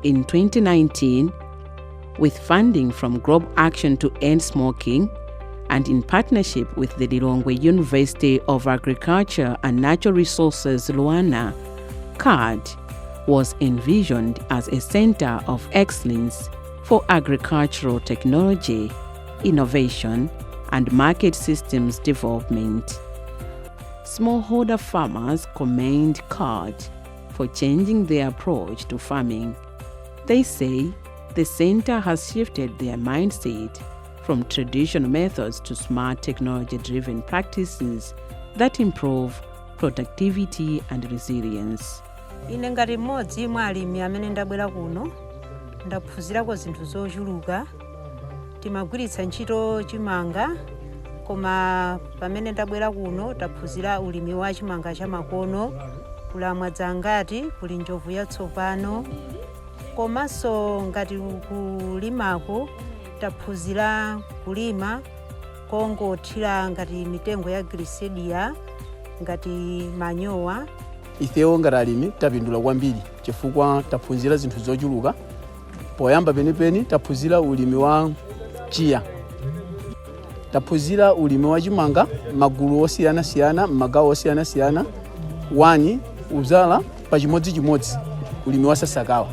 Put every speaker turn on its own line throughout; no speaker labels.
in 2019 with funding from Global Action to End Smoking and in partnership with the Lilongwe University of Agriculture and Natural Resources, Luana, CAD was envisioned as a center of excellence for agricultural technology, innovation, and market systems development. Smallholder farmers commend CAD for changing their approach to farming. They say the center has shifted their mindset from traditional methods to smart technology-driven practices that improve productivity and resilience.
Ine ngati mmodzi mwa alimi amene ndabwera kuno ndaphunzirako zinthu zochuluka. Timagwiritsa ntchito chimanga, koma pamene ndabwera kuno taphunzira ulimi wa chimanga cha makono, kulamwa dzangati, kuli njovu yatsopano. Komanso ngati kulimako taphunzira kulima kongothira ngati mitengo ya glycidia, ngati manyowa.
Ifewo ngati alimi tapindula kwambiri chifukwa taphunzira zinthu zochuluka. Poyamba penipeni taphunzira ulimi wa chiya, taphunzira ulimi wa chimanga magulu osiyanasiyana, magawo osiyanasiyana. Wani uzala pa chimodzimodzi ulimi wa sasakawa,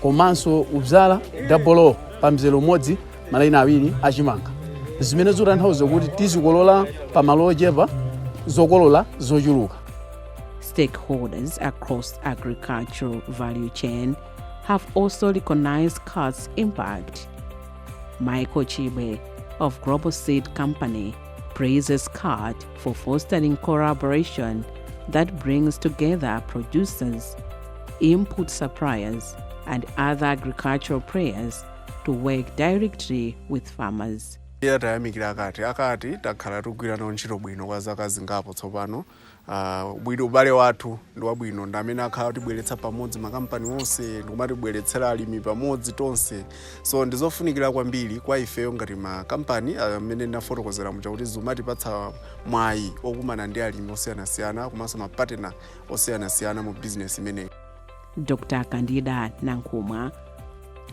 komanso uzala double pa mzere umodzi malaini awiri achimanga. Zimene zotanthauza kuti tizikolola pa malo ochepa zokolola zochuluka.
Stakeholders across agricultural value chain have also recognized CAD's impact. Michael Chibwe of Global Seed Company praises CAD for fostering collaboration that brings together producers, input suppliers, and other agricultural players to work directly with farmers.
Tayamikira akati takhala tugwira nawo ntchito bwino kwa zaka zingapo tsopano. Bwino ubale wathu ndi wabwino, ndi amene akhala tibweretsa pamodzi makampani onse, ndikumatibweretsera alimi pamodzi tonse. So ndizofunikira kwambiri kwa ifeyo ngati makampani amene ndafotokozera muja kuti zimatipatsa mwayi okumana ndi alimi osiyanasiyana komanso mapatena osiyanasiyana mu business imeneyi.
Dr. Candida Nankumwa,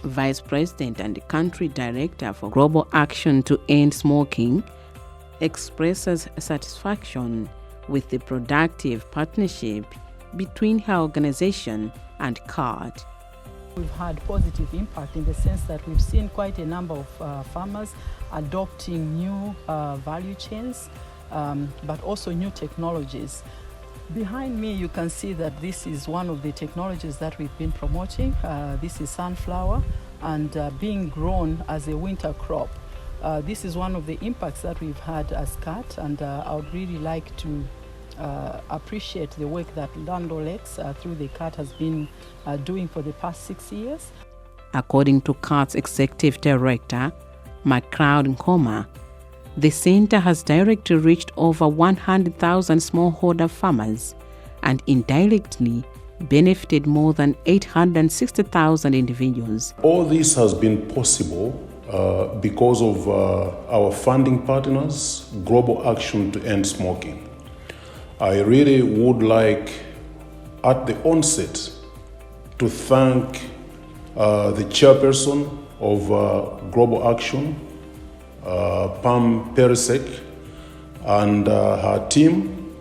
Vice President and Country Director for Global Action to End Smoking, expresses satisfaction with the productive partnership between her organization and CAD.
We've had positive impact in the sense that we've seen quite a number of farmers adopting new value chains, but also new technologies. Behind me, you can see that this is one of the technologies that we've been promoting. This is sunflower and being grown as a winter crop. This is one of the impacts that we've had as CAT, and I would really like to appreciate the work that Land O'Lakes through the CAT has been doing for the past 6 years.
According to CAT's Executive Director, McLeod Nkoma, the center has directly reached over 100,000 smallholder farmers and indirectly benefited more than 860,000 individuals.
All this has been possible because of our funding partners, Global Action to End Smoking. I really would like, at the onset, to thank the chairperson of Global Action, Pam Perisek, and her team,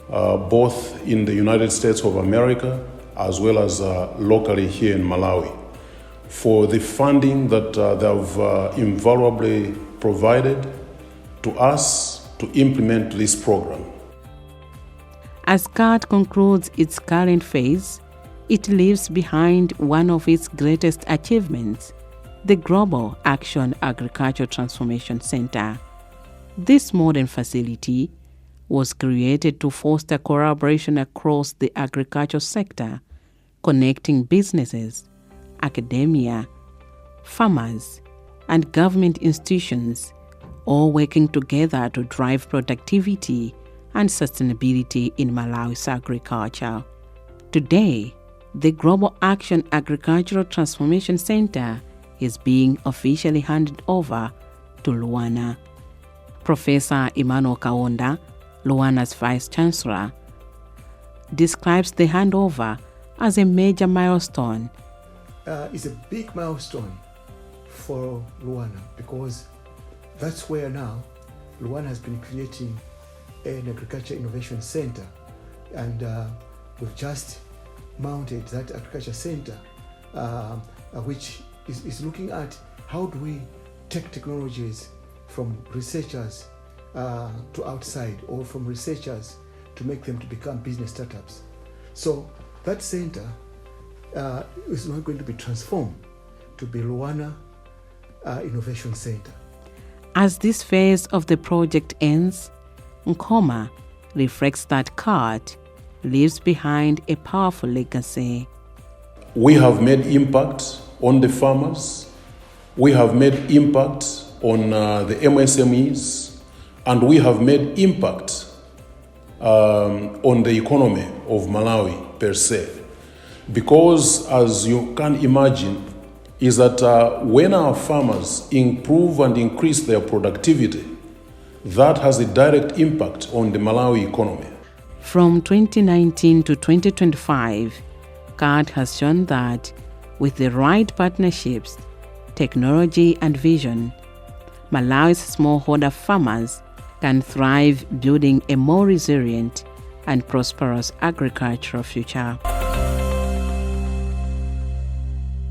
both in the United States of America as well as locally here in Malawi, for the funding that they have invariably provided to us to implement this program.
As CAD concludes its current phase, it leaves behind one of its greatest achievements, the Global Action Agriculture Transformation Center. This modern facility was created to foster collaboration across the agriculture sector, connecting businesses, academia, farmers, and government institutions, all working together to drive productivity and sustainability in Malawi's agriculture. Today, the Global Action Agricultural Transformation Center is being officially handed over to Luana. Professor Emmanuel Kaonda, Luana's Vice Chancellor, describes the handover as a major milestone
is a big milestone for Luana, because that's where now Luana has been creating an agriculture innovation center, and we've just mounted that agriculture center, which is looking at how do we take technologies from researchers to outside, or from researchers to make them to become business startups. So that center is now going to be transformed to be Luana Innovation Center.
As this phase of the project ends, Nkoma reflects that CART leaves behind a powerful legacy.
We have made impact on the farmers, we have made impact on the MSMEs, and we have made impact on the economy of Malawi per se. Because as you can imagine, is that when our farmers improve and increase their productivity, that has a direct impact on the Malawi economy.
From 2019 to 2025, CART has shown that with the right partnerships, technology and vision, Malawi's smallholder farmers can thrive, building a more resilient and prosperous agricultural future.